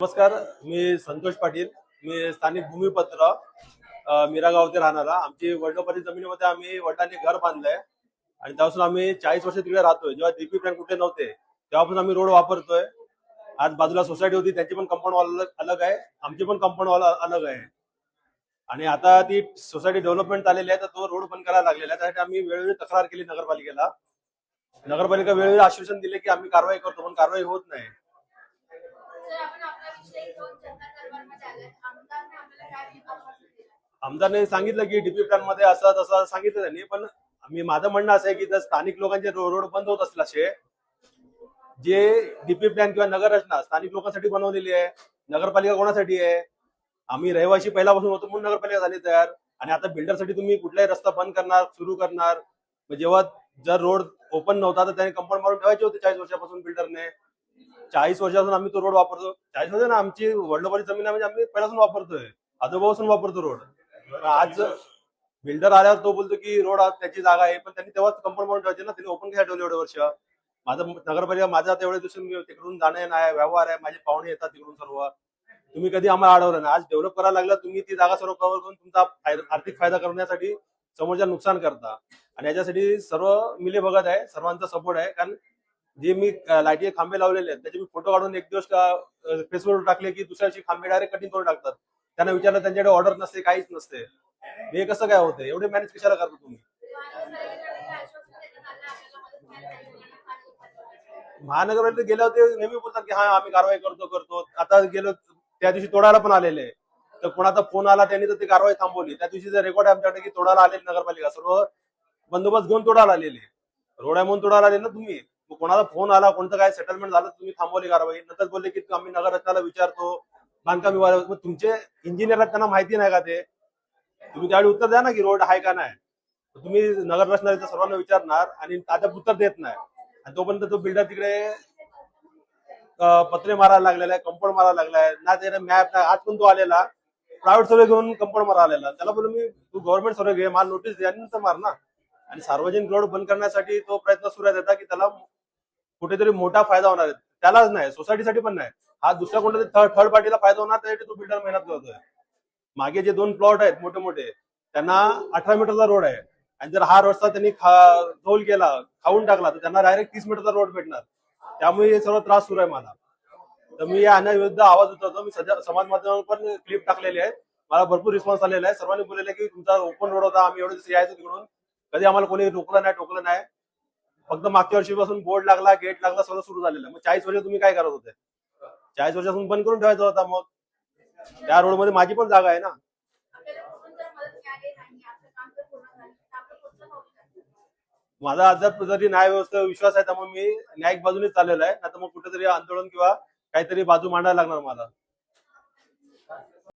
नमस्कार, मी संतोष पाटील. मी स्थानिक भूमिपत्र मिरागाव ते राहणारा. आमची वडिलोपार्जित जमिनीमध्ये आम्ही वडिलांनी घर बांधलंय आणि त्यापासून आम्ही 40 वर्ष तिकडे राहतोय. जेव्हा डीपी प्लॅन कुठे नव्हते तेव्हापासून आम्ही रोड वापरतोय. आज बाजूला सोसायटी होती, त्यांची पण कंपाऊंड वॉल अलग आहे, आमची पण कंपाऊंड वॉल अलग आहे. आणि आता ती सोसायटी डेव्हलपमेंट झालेली आहे, तर तो रोड बंद करायला लागलेला आहे. त्यासाठी आम्ही वेळोवेळी तक्रार केली नगरपालिकेला. नगरपालिका वेळोवेळी आश्वासन दिले की आम्ही कारवाई करतो, पण कारवाई होत नाही. आमदारने सांगितलं की डीपी प्लॅन मध्ये असं तसं सांगितलं त्यांनी, पण माझं म्हणणं असं आहे की जर स्थानिक लोकांचे रोड बंद होत असतील असे, जे डीपी प्लॅन किंवा नगर रचना स्थानिक लोकांसाठी बनवलेली आहे, नगरपालिका कोणासाठी आहे? आम्ही रहिवासी पहिल्यापासून होतो म्हणून नगरपालिका झाली तयार. आणि आता बिल्डरसाठी तुम्ही कुठलाही रस्ता बंद करणार, सुरू करणार. जेव्हा जर रोड ओपन नव्हता तर त्याने कंपाऊंड मारून ठेवायचे होते 40 वर्षापासून बिल्डरने. 40 वर्षापासून आम्ही तो रोड वापरतो. 40 वर्ष ना, आमची वडिलोपार्जित जमीन आहे म्हणजे आम्ही पहिल्यापासून वापरतोय, आजोबापासून वापरतो रोड. आज बिल्डर आल्यावर तो बोलतो की रोड त्याची जागा आहे, पण त्यांनी तेव्हाच कंपाऊंड मारून ठेवायचे ना, त्यांनी ओपन काय ठेवले एवढे वर्ष. माझं नगरपालिका माझा तेवढे दिवसून तिकडून जाणं नाही, व्यवहार आहे, माझे पाहुणे येतात तिकडून सर्व. तुम्ही कधी आम्हाला अडवलं नाही. आज डेव्हलप करायला लागला, तुम्ही ती जागा सर्व कव्हर करून तुमचा आर्थिक फायदा करण्यासाठी समोरच्या नुकसान करता. आणि याच्यासाठी सर्व मिले बघत आहे, सर्वांचा सपोर्ट आहे. कारण जे मी लाईटी खांबे लावलेले आहेत त्याचे मी फोटो काढून एक दिवस फेसबुकवर टाकले की दुसऱ्या दिवशी खांबे डायरेक्ट कटिंग करून टाकतात. त्यांना विचारलं, त्यांच्याकडे ऑर्डर नसते, काहीच नसते. हे कसं काय होतं? एवढे मॅनेज कशाला करता तुम्ही? महानगरपालिकेत गेल्या होते, नेहमी बोलतात की हा आम्ही कारवाई करतो करतो. आता गेलो त्या दिवशी तोडायला पण आलेले, तर कोणाचा फोन आला त्यांनी तर ती कारवाई थांबवली. त्या दिवशी रेकॉर्ड आहे आमच्याकडे की तोडायला आलेली नगरपालिका सर्व बंदोबस्त घेऊन तोडायला आलेले. रोड आहे म्हणून तोडायला आले ना तुम्ही. कोणाचा फोन आला, कोणतं काय सेटलमेंट झालं, तुम्ही थांबवली कारवाई. नंतर बोलले की आम्ही नगर रचनाला विचारतो, बांधकाम विभाग. तुमचे इंजिनियर त्यांना माहिती नाही का ते? तुम्ही त्यावेळी उत्तर द्या ना की रोड आहे का नाही. तुम्ही नगर रचना सर्वांना विचारणार आणि आता उत्तर देत नाही, आणि तोपर्यंत तो बिल्डर तिकडे पत्रे मारायला लागलेला आहे, कंपाऊंड मारायला लागलाय ना. त्याने मॅप आज पण तो आलेला प्रायव्हेट सर्वे घेऊन कंपाऊंड मारा आलेला. त्याला बोलू मी, तू गव्हर्नमेंट सर्वे घे, मला नोटीस द्या नंतर मार ना. आणि सार्वजनिक रोड बंद करण्यासाठी तो प्रयत्न सुरू आहे की त्याला कुठेतरी मोठा फायदा होणार आहे. त्यालाच नाही, सोसायटीसाठी पण नाही. हा दुसऱ्या कोणत्या थर्ड पार्टीला फायदा होणार, त्यासाठी तो बिल्डर मेहनत करतोय. मागे जे 2 प्लॉट आहेत मोठे मोठे, त्यांना 18 मीटरचा रोड आहे, आणि जर हा रस्ता त्यांनी झोल केला, खाऊन टाकला, तर त्यांना डायरेक्ट 30 मीटरचा रोड भेटणार. त्यामुळे हे सर्व त्रास सुरू आहे मला. तर मी या अन्यायाविरुद्ध आवाज उठवतो. मी सध्या समाज माध्यमावर पण क्लिप टाकलेली आहे. मला भरपूर रिस्पॉन्स आलेला आहे. सर्वांनी बोललेलं की तुमचा ओपन रोड होता, आम्ही एवढे दिवस यायचो तिकडून, कधी आम्हाला कोणी रोखलं नाही, टोकलं नाही. फक्त मागच्या वर्षीपासून बोर्ड लागला, गेट लागला, सगळं सुरू झालेलं. मग 40 वर्ष तुम्ही काय करत होते? 40 वर्षापासून बंद करून ठेवायचा होता. मग त्या रोडमध्ये माझी पण जागा आहे ना. माझा अद्याप जरी न्याय व्यवस्थेवर विश्वास आहे, त्यामुळे मी न्यायिक बाजूने चाललेला आहे. आता मग कुठेतरी आंदोलन किंवा काहीतरी बाजू मांडायला लागणार मला.